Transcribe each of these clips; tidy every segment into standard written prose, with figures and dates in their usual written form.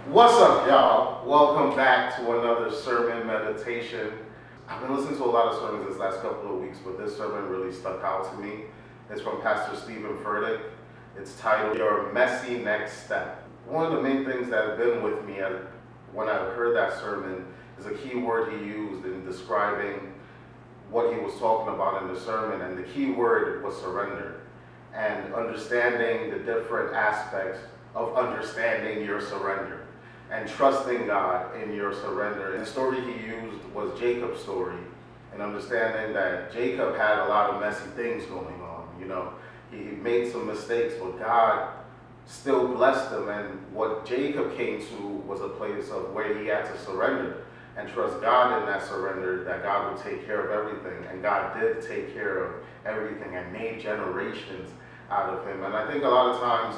What's up, y'all? Welcome back to another sermon meditation. I've been listening to a lot of sermons this last couple of weeks, but this sermon really stuck out to me. It's from Pastor Furtick. It's titled, Your Messy Next Step. One of the main things that have been with me when I heard that sermon is a key word he used in describing what he was talking about in the sermon, and the key word was surrender, and understanding the different aspects of understanding your surrender and trusting God in your surrender. And the story he used was Jacob's story, and understanding that Jacob had a lot of messy things going on. He made some mistakes, but God still blessed him, and what Jacob came to was a place of where he had to surrender and trust God in that surrender, that God would take care of everything. And God did take care of everything and made generations out of him. And I think a lot of times,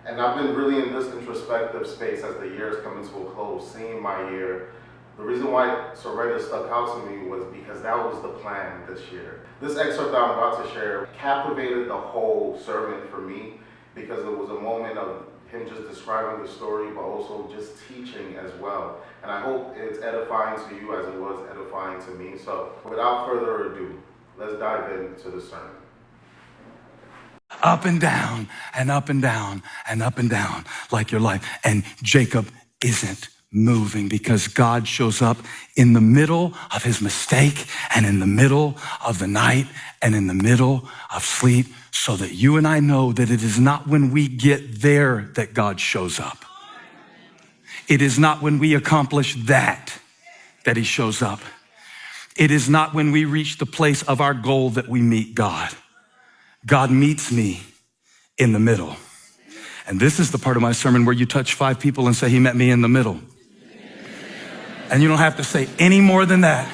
and I've been really in this introspective space as the year's coming to a close, seeing my year. The reason why surrender stuck out to me was because that was the plan this year. This excerpt that I'm about to share captivated the whole sermon for me, because it was a moment of him just describing the story, but also just teaching as well. And I hope it's edifying to you as it was edifying to me. So without further ado, let's dive into the sermon. Up and down and up and down and up and down like your life. And Jacob isn't moving because God shows up in the middle of his mistake and in the middle of the night and in the middle of sleep, so that you and I know that it is not when we get there that God shows up. It is not when we accomplish that he shows up. It is not when we reach the place of our goal that we meet God. God meets me in the middle. And this is the part of my sermon where you touch 5 people and say, he met me in the middle. And you don't have to say any more than that.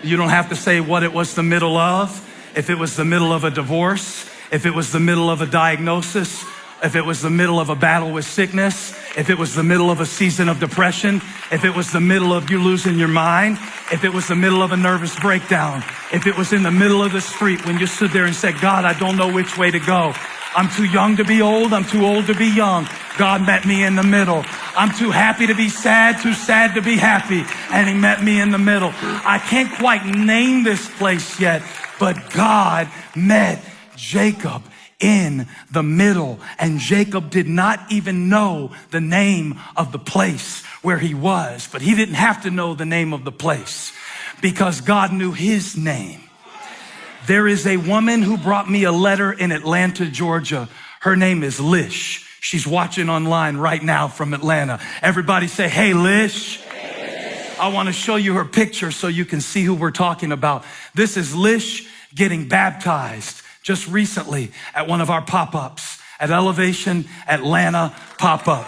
You don't have to say what it was the middle of, if it was the middle of a divorce, if it was the middle of a diagnosis, if it was the middle of a battle with sickness, if it was the middle of a season of depression, if it was the middle of you losing your mind, if it was the middle of a nervous breakdown, if it was in the middle of the street when you stood there and said, God, I don't know which way to go. I'm too young to be old. I'm too old to be young. God met me in the middle. I'm too happy to be sad, too sad to be happy. And he met me in the middle. I can't quite name this place yet, but God met Jacob in the middle. And Jacob did not even know the name of the place where he was, but he didn't have to know the name of the place because God knew his name. There is a woman who brought me a letter in Atlanta, Georgia. Her name is Lish. She's watching online right now from Atlanta. Everybody say, hey, Lish. I want to show you her picture so you can see who we're talking about. This is Lish getting baptized just recently at one of our pop-ups at Elevation Atlanta pop-up.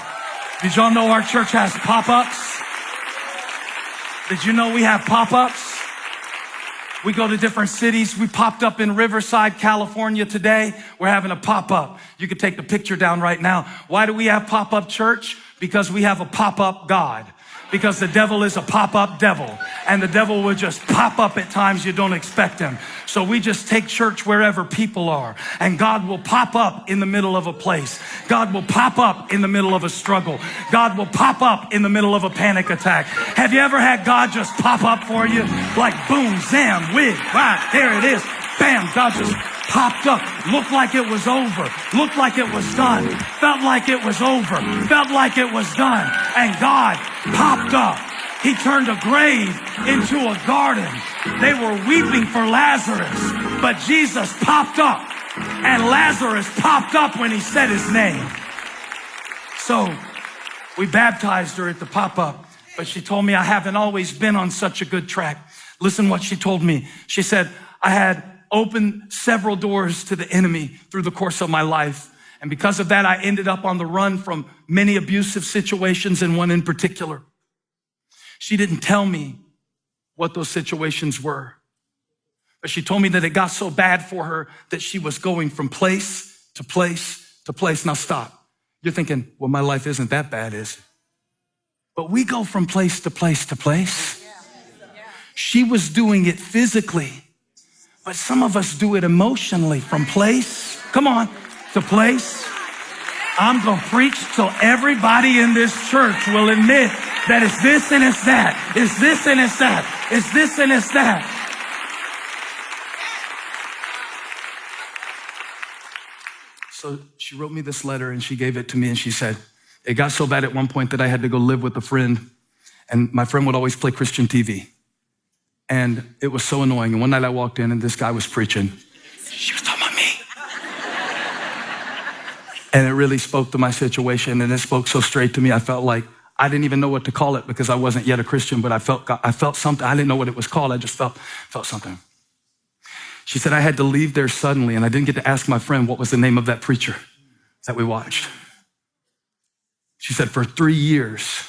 Did y'all know our church has pop-ups? Did you know we have pop-ups? We go to different cities. We popped up in Riverside, California today. We're having a pop-up. You can take the picture down right now. Why do we have pop-up church? Because we have a pop-up God. Because the devil is a pop-up devil, and the devil will just pop up at times you don't expect him. So we just take church wherever people are, and God will pop up in the middle of a place. God will pop up in the middle of a struggle. God will pop up in the middle of a panic attack. Have you ever had God just pop up for you? Like boom, zam, wig, right, there it is. Bam, God just popped up, looked like it was over, looked like it was done, felt like it was over, felt like it was done, and God popped up. He turned a grave into a garden. They were weeping for Lazarus, but Jesus popped up, and Lazarus popped up when he said his name. So we baptized her at the pop-up, but she told me I haven't always been on such a good track. Listen what she told me. She said, I had opened several doors to the enemy through the course of my life. And because of that, I ended up on the run from many abusive situations, and one in particular. She didn't tell me what those situations were, but she told me that it got so bad for her that she was going from place to place to place. Now stop. You're thinking, well, my life isn't that bad, is it? But we go from place to place to place. She was doing it physically, but some of us do it emotionally, from place, come on, to place. I'm going to preach till everybody in this church will admit that it's this and it's that. It's this and it's that. It's this and it's that. So she wrote me this letter and she gave it to me and she said, it got so bad at one point that I had to go live with a friend, and my friend would always play Christian TV. And it was so annoying. And one night I walked in and this guy was preaching. She was talking about me. And it really spoke to my situation, and it spoke so straight to me. I felt like I didn't even know what to call it because I wasn't yet a Christian, but I felt something. I didn't know what it was called. I just felt something. She said I had to leave there suddenly, and I didn't get to ask my friend what was the name of that preacher that we watched. She said for 3 years,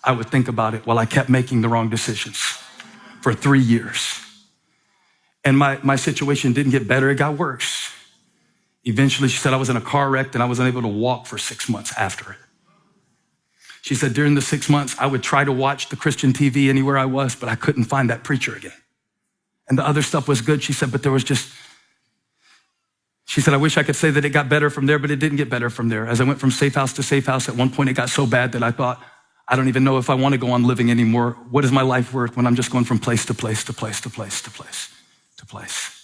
I would think about it while I kept making the wrong decisions. For 3 years. And my situation didn't get better, it got worse. Eventually, she said I was in a car wreck and I was unable to walk for 6 months after it. She said during the 6 months, I would try to watch the Christian TV anywhere I was, but I couldn't find that preacher again. And the other stuff was good, she said, but there was just, she said, I wish I could say that it got better from there, but it didn't get better from there. As I went from safe house to safe house, at one point it got so bad that I thought, I don't even know if I want to go on living anymore. What is my life worth when I'm just going from place to place to place to place to place to place?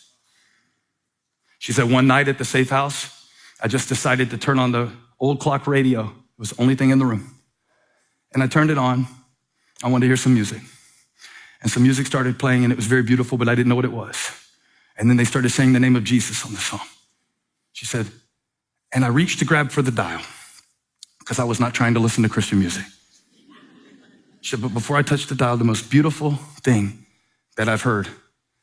She said one night at the safe house, I just decided to turn on the old clock radio. It was the only thing in the room. And I turned it on. I wanted to hear some music. And some music started playing and it was very beautiful, but I didn't know what it was. And then they started saying the name of Jesus on the song. She said, and I reached to grab for the dial because I was not trying to listen to Christian music. She said, but before I touched the dial, the most beautiful thing that I've heard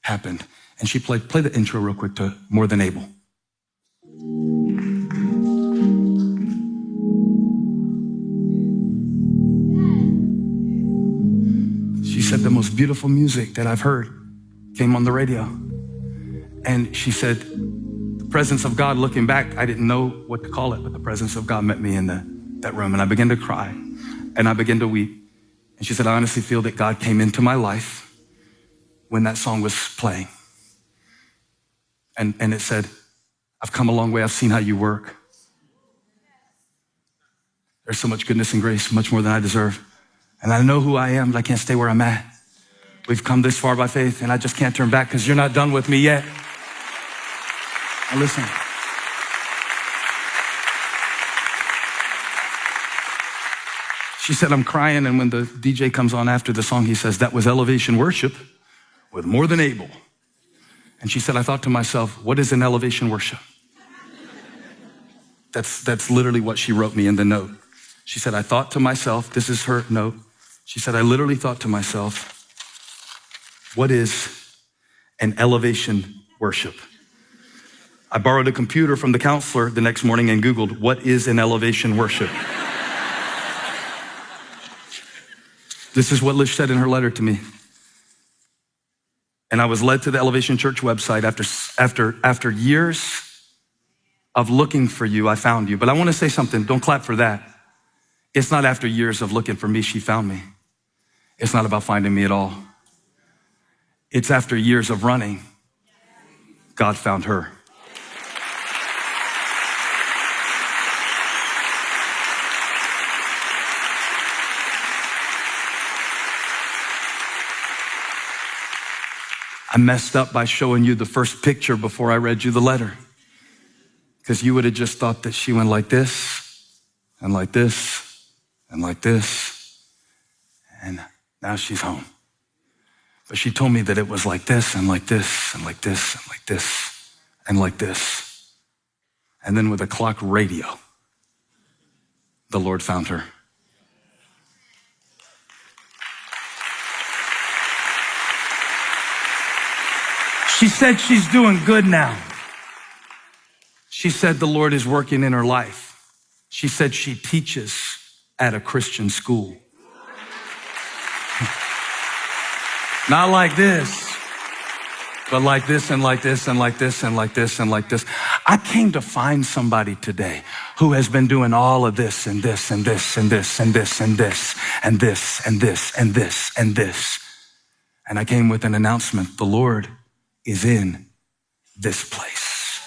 happened. And she play the intro real quick to More Than Able. She said, the most beautiful music that I've heard came on the radio. And she said, the presence of God, looking back, I didn't know what to call it, but the presence of God met me in that room. And I began to cry and I began to weep. And she said, I honestly feel that God came into my life when that song was playing. And it said, I've come a long way. I've seen how you work. There's so much goodness and grace, much more than I deserve. And I know who I am, but I can't stay where I'm at. We've come this far by faith, and I just can't turn back because you're not done with me yet. Now listen. She said, I'm crying, and when the DJ comes on after the song, he says, that was elevation worship with More Than Able. And she said, I thought to myself, what is an elevation worship? That's literally what she wrote me in the note. She said, I thought to myself, this is her note. She said, I literally thought to myself, what is an elevation worship? I borrowed a computer from the counselor the next morning and Googled, what is an elevation worship? This is what Lish said in her letter to me. And I was led to the Elevation Church website. After years of looking for you, I found you. But I want to say something. Don't clap for that. It's not after years of looking for me, she found me. It's not about finding me at all. It's after years of running, God found her. I messed up by showing you the first picture before I read you the letter. Because you would have just thought that she went like this, and like this, and like this, and now she's home. But she told me that it was like this, and like this, and like this, and like this, and like this. And then with a clock radio, the Lord found her. She said she's doing good now. She said the Lord is working in her life. She said she teaches at a Christian school. Not like this, but like this and like this and like this and like this and like this. I came to find somebody today who has been doing all of this and this and this and this and this and this and this and this and this and this. And I came with an announcement. The Lord is in this place.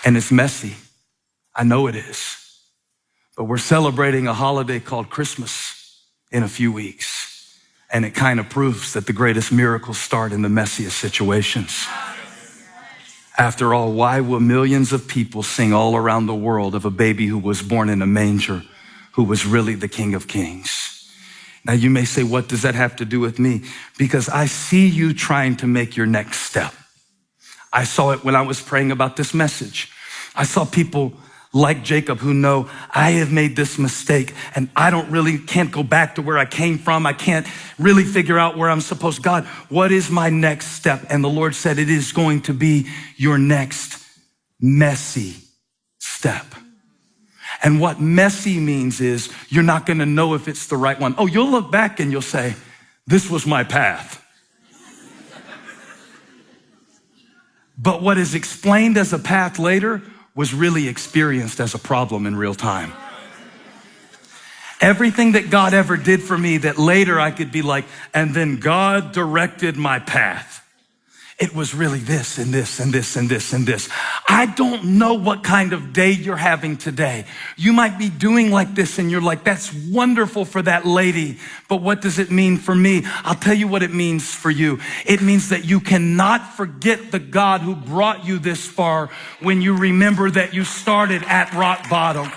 And it's messy. I know it is. But we're celebrating a holiday called Christmas in a few weeks. And it kind of proves that the greatest miracles start in the messiest situations. After all, why will millions of people sing all around the world of a baby who was born in a manger, who was really the King of Kings? Now you may say, what does that have to do with me? Because I see you trying to make your next step. I saw it when I was praying about this message. I saw people like Jacob who know, I have made this mistake and can't go back to where I came from. I can't really figure out where I'm supposed. God, what is my next step? And the Lord said, it is going to be your next messy step. And what messy means is you're not going to know if it's the right one. Oh, you'll look back and you'll say, this was my path. But what is explained as a path later was really experienced as a problem in real time. Everything that God ever did for me that later I could be like, and then God directed my path. It was really this and this and this and this and this. I don't know what kind of day you're having today. You might be doing like this and you're like, that's wonderful for that lady. But what does it mean for me? I'll tell you what it means for you. It means that you cannot forget the God who brought you this far when you remember that you started at rock bottom.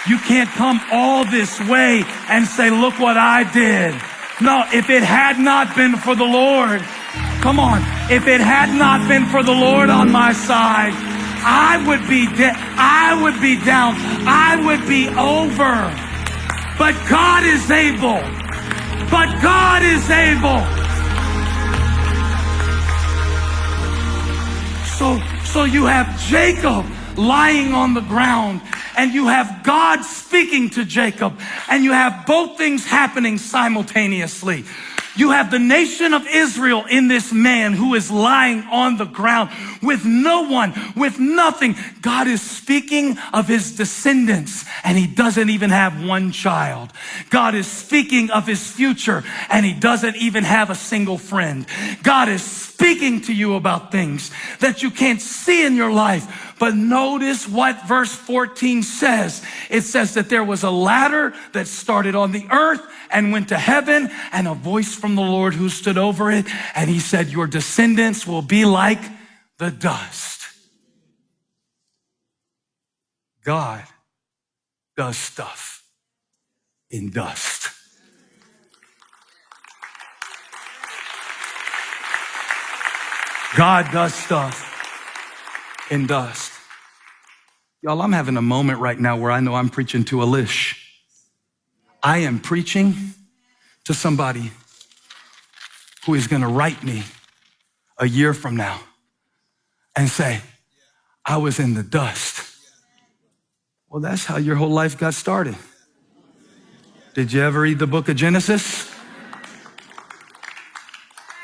You can't come all this way and say, look what I did. No, if it had not been for the Lord, come on, if it had not been for the Lord on my side, I would be dead, I would be down, I would be over. But God is able. But God is able. So you have Jacob lying on the ground, and you have God speaking to Jacob, and you have both things happening simultaneously. You have the nation of Israel in this man who is lying on the ground with no one, with nothing. God is speaking of his descendants, and he doesn't even have one child. God is speaking of his future, and he doesn't even have a single friend. God is speaking to you about things that you can't see in your life. But notice what verse 14 says. It says that there was a ladder that started on the earth and went to heaven, and a voice from the Lord who stood over it. And he said, your descendants will be like the dust. God does stuff in dust. God does stuff in dust. Y'all, I'm having a moment right now where I know I'm preaching to a lish. I am preaching to somebody who is going to write me a year from now and say, I was in the dust. Well, that's how your whole life got started. Did you ever read the book of Genesis?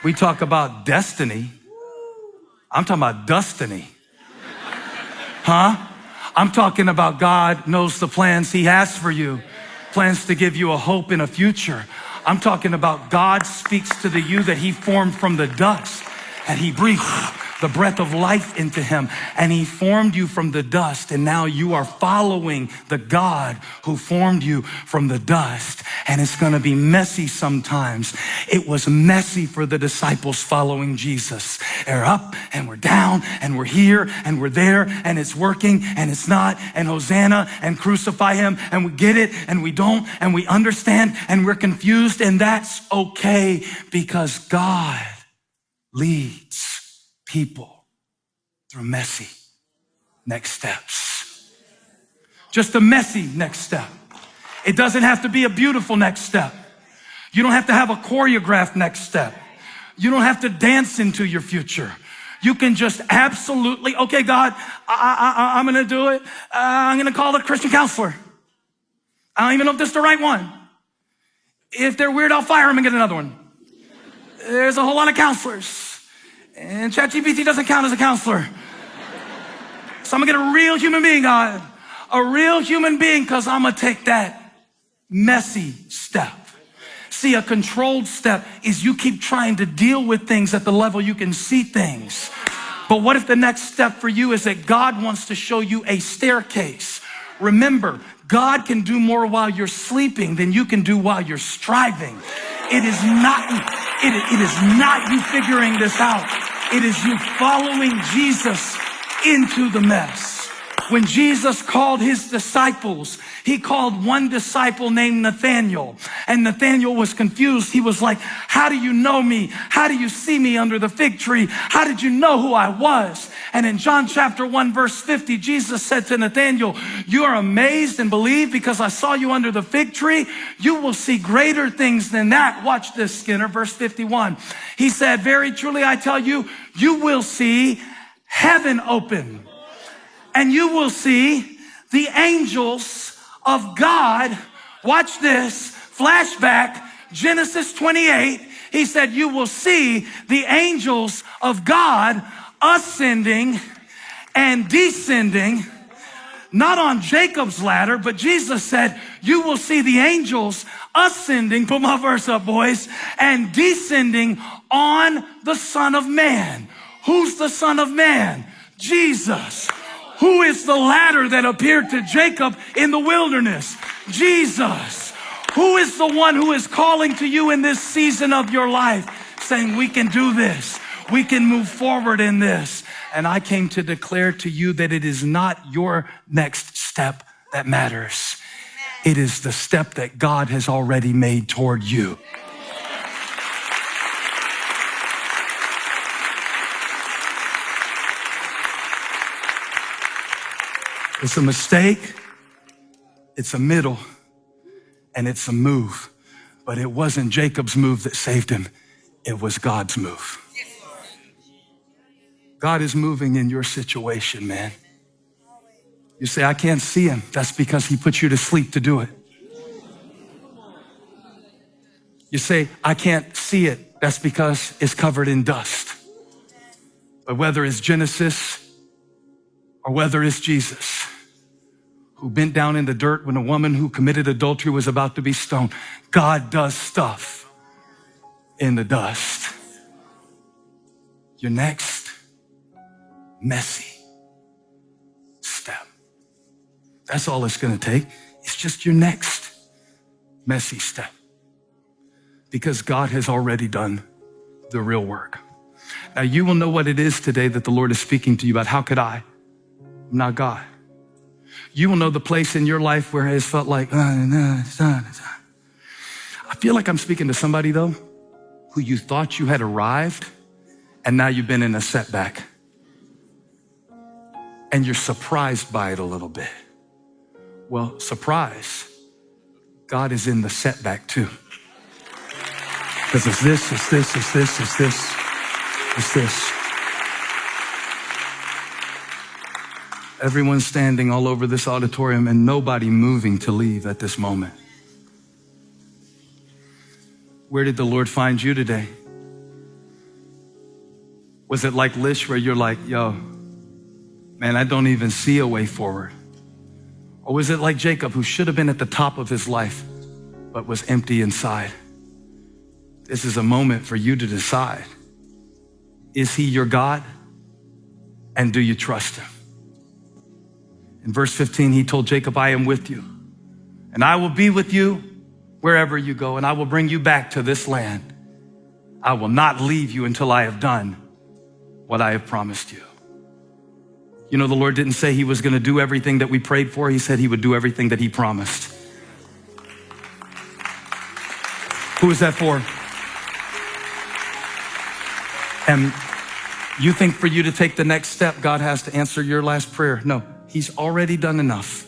We talk about destiny. I'm talking about destiny. Huh? I'm talking about God knows the plans he has for you, plans to give you a hope in a future. I'm talking about God speaks to the you that he formed from the dust, and he breathed the breath of life into him, and he formed you from the dust, and now you are following the God who formed you from the dust. And it's going to be messy sometimes. It was messy for the disciples following Jesus. They're up and we're down and we're here and we're there, and it's working and it's not, and Hosanna and crucify him, and we get it and we don't, and we understand and we're confused, and that's okay because God leads people through messy next steps. Just a messy next step. It doesn't have to be a beautiful next step. You don't have to have a choreographed next step. You don't have to dance into your future. You can just absolutely, okay, God, I'm going to do it. I'm going to call a Christian counselor. I don't even know if this is the right one. If they're weird, I'll fire them and get another one. There's a whole lot of counselors. And ChatGPT doesn't count as a counselor. So I'm gonna get a real human being, God. A real human being, because I'm gonna take that messy step. See, a controlled step is you keep trying to deal with things at the level you can see things. But what if the next step for you is that God wants to show you a staircase? Remember, God can do more while you're sleeping than you can do while you're striving. It is not you figuring this out. It is you following Jesus into the mess. When Jesus called his disciples, he called one disciple named Nathanael. And Nathanael was confused. He was like, how do you know me? How do you see me under the fig tree? How did you know who I was? And in John chapter 1, verse 50, Jesus said to Nathanael, you are amazed and believe because I saw you under the fig tree. You will see greater things than that. Watch this, Skinner, verse 51. He said, very truly, I tell you, you will see heaven open. And you will see the angels of God. Watch this, flashback, Genesis 28. He said, you will see the angels of God ascending and descending, not on Jacob's ladder, but Jesus said, you will see the angels ascending, put my verse up, boys, and descending on the Son of Man. Who's the Son of Man? Jesus. Who is the ladder that appeared to Jacob in the wilderness? Jesus. Who is the one who is calling to you in this season of your life, saying, we can do this. We can move forward in this. And I came to declare to you that it is not your next step that matters. It is the step that God has already made toward you. It's a mistake, it's a middle, and it's a move. But it wasn't Jacob's move that saved him. It was God's move. God is moving in your situation, man. You say, I can't see him. That's because he put you to sleep to do it. You say, I can't see it. That's because it's covered in dust. But whether it's Genesis or whether it's Jesus, who bent down in the dirt when a woman who committed adultery was about to be stoned, God does stuff in the dust. Your next messy step. That's all it's going to take. It's just your next messy step. Because God has already done the real work. Now you will know what it is today that the Lord is speaking to you about. How could I? I'm not God. You will know the place in your life where it's felt like, I feel like I'm speaking to somebody though, who you thought you had arrived and now you've been in a setback. And you're surprised by it a little bit. Well, surprise, God is in the setback too. Because it's this, it's this, it's this, it's this, it's this. Everyone's standing all over this auditorium and nobody moving to leave at this moment. Where did the Lord find you today? Was it like Lish where you're like, yo, man, I don't even see a way forward? Or was it like Jacob who should have been at the top of his life, but was empty inside? This is a moment for you to decide. Is he your God? And do you trust him? In verse 15, he told Jacob, I am with you, and I will be with you wherever you go, and I will bring you back to this land. I will not leave you until I have done what I have promised you. You know, the Lord didn't say he was going to do everything that we prayed for. He said he would do everything that he promised. Who is that for? And you think for you to take the next step, God has to answer your last prayer. No. He's already done enough.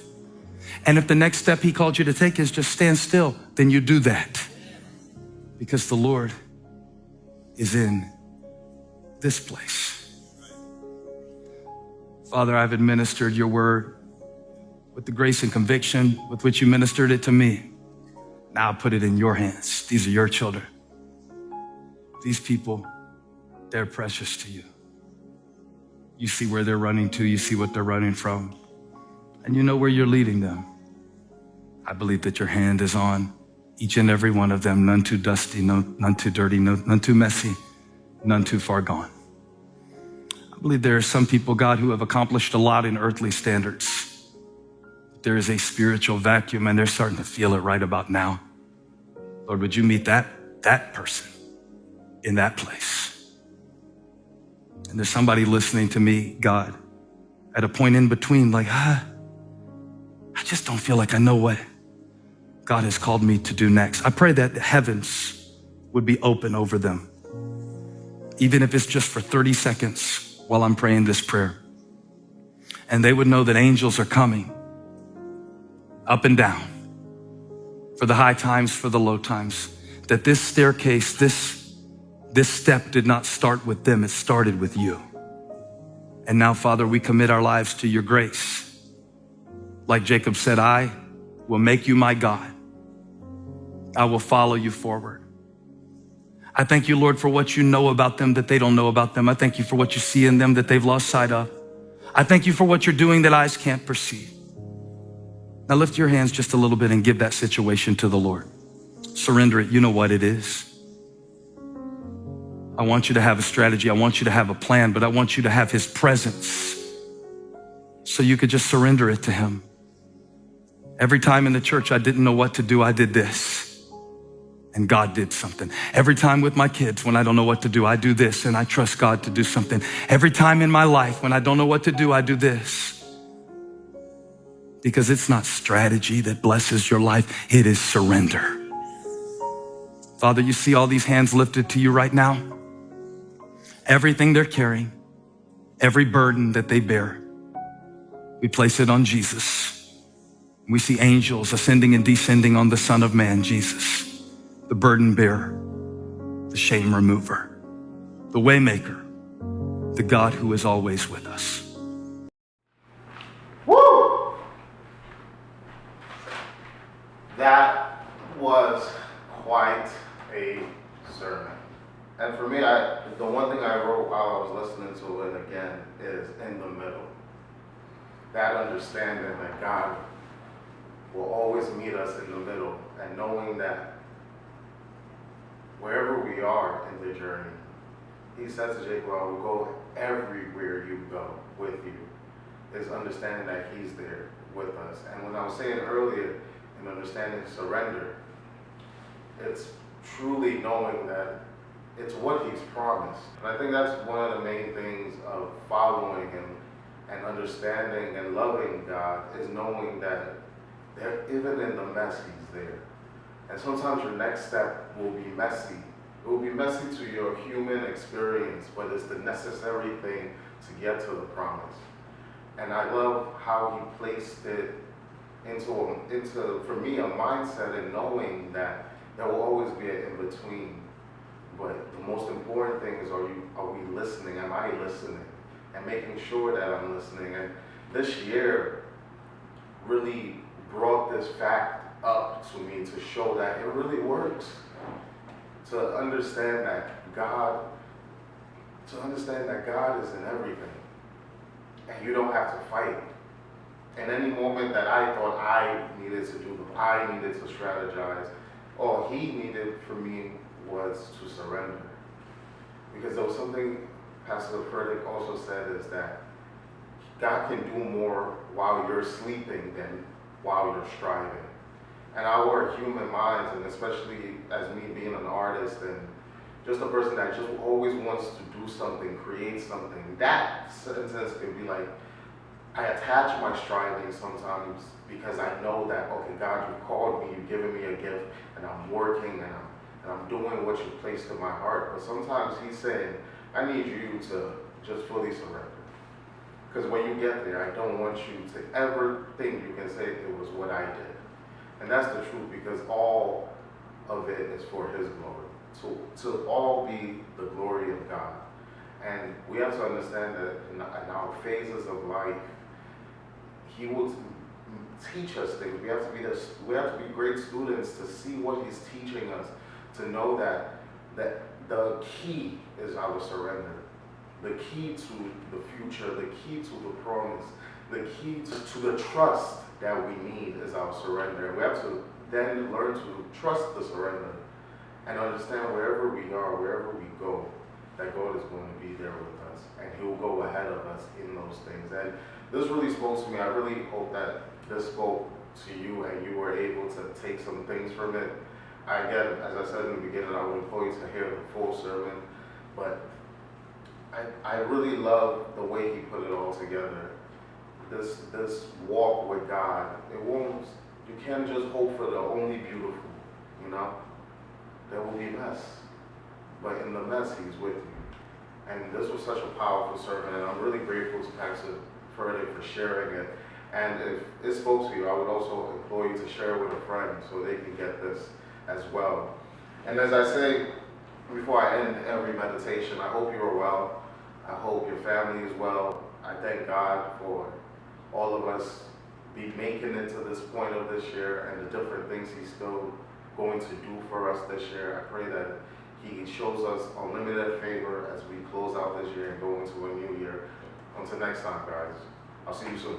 And if the next step he called you to take is just stand still, then you do that. Because the Lord is in this place. Father, I've administered your word with the grace and conviction with which you ministered it to me. Now I put it in your hands. These are your children. These people, they're precious to you. You see where they're running to. You see what they're running from. And you know where you're leading them. I believe that your hand is on Each and every one of them, none too dusty, none too dirty, none too messy, none too far gone. I believe there are some people, God, who have accomplished a lot in earthly standards. There is a spiritual vacuum, and they're starting to feel it right about now. Lord, would you meet that person in that place? And there's somebody listening to me, God, at a point in between, like, I just don't feel like I know what God has called me to do next. I pray that the heavens would be open over them, even if it's just for 30 seconds while I'm praying this prayer. And they would know that angels are coming up and down for the high times, for the low times, that this staircase, this step did not start with them, it started with you. And now, Father, we commit our lives to your grace. Like Jacob said, I will make you my God. I will follow you forward. I thank you, Lord, for what you know about them that they don't know about them. I thank you for what you see in them that they've lost sight of. I thank you for what you're doing that eyes can't perceive. Now lift your hands just a little bit and give that situation to the Lord. Surrender it. You know what it is. I want you to have a strategy. I want you to have a plan, but I want you to have his presence so you could just surrender it to him. Every time in the church I didn't know what to do, I did this. And God did something. Every time with my kids, when I don't know what to do, I do this and I trust God to do something. Every time in my life, when I don't know what to do, I do this. Because it's not strategy that blesses your life, it is surrender. Father, you see all these hands lifted to you right now? Everything they're carrying, every burden that they bear, we place it on Jesus. We see angels ascending and descending on the Son of Man, Jesus. The burden bearer, the shame remover, the way maker, the God who is always with us. Woo! That was quite a sermon. And for me, the one thing I wrote while I was listening to it again is in the middle. That understanding that God will always meet us in the middle, and knowing that wherever we are in the journey, he says to Jacob, I will go everywhere you go with you, is understanding that he's there with us. And when I was saying earlier, in understanding surrender, it's truly knowing that it's what he's promised. And I think that's one of the main things of following him and understanding and loving God, is knowing that even in the mess, he's there. And sometimes your next step will be messy. It will be messy to your human experience, but it's the necessary thing to get to the promise. And I love how he placed it into for me, a mindset in knowing that there will always be an in-between. But the most important thing is, are we listening? Am I listening? And making sure that I'm listening. And this year really brought this fact up to me to show that it really works. To understand that God is in everything. And you don't have to fight. In any moment that I thought I needed to do, I needed to strategize, all he needed for me was to surrender. Because there was something Pastor Furtick also said, is that God can do more while you're sleeping than while you're striving. And our human minds, and especially as me being an artist and just a person that just always wants to do something, create something, that sentence can be like, I attach my striving sometimes because I know that, okay, God, you called me, you've given me a gift, and I'm working, and I'm doing what you placed in my heart. But sometimes he's saying, I need you to just fully surrender. Because when you get there, I don't want you to ever think you can say it was what I did. And that's the truth, because all of it is for his glory. To all be the glory of God. And we have to understand that in our phases of life, he will teach us things. We have to be great students to see what he's teaching us, to know that the key is our surrender. The key to the future, the key to the promise, the key to the trust that we need is our surrender. And we have to then learn to trust the surrender and understand wherever we are, wherever we go, that God is going to be there with us and He'll go ahead of us in those things. And this really spoke to me. I really hope that this spoke to you and you were able to take some things from it. Again, as I said in the beginning, I would implore you to hear the full sermon, but I really love the way he put it all together. This walk with God, you can't just hope for the only beautiful, you know? There will be mess, but in the mess, He's with you. And this was such a powerful sermon, and I'm really grateful to Pastor Furtick for sharing it. And if it spoke to you, I would also implore you to share it with a friend so they can get this as well. And as I say, before I end every meditation, I hope you are well. I hope your family is well. I thank God for all of us be making it to this point of this year and the different things He's still going to do for us this year. I pray that He shows us unlimited favor as we close out this year and go into a new year. Until next time, guys. I'll see you soon.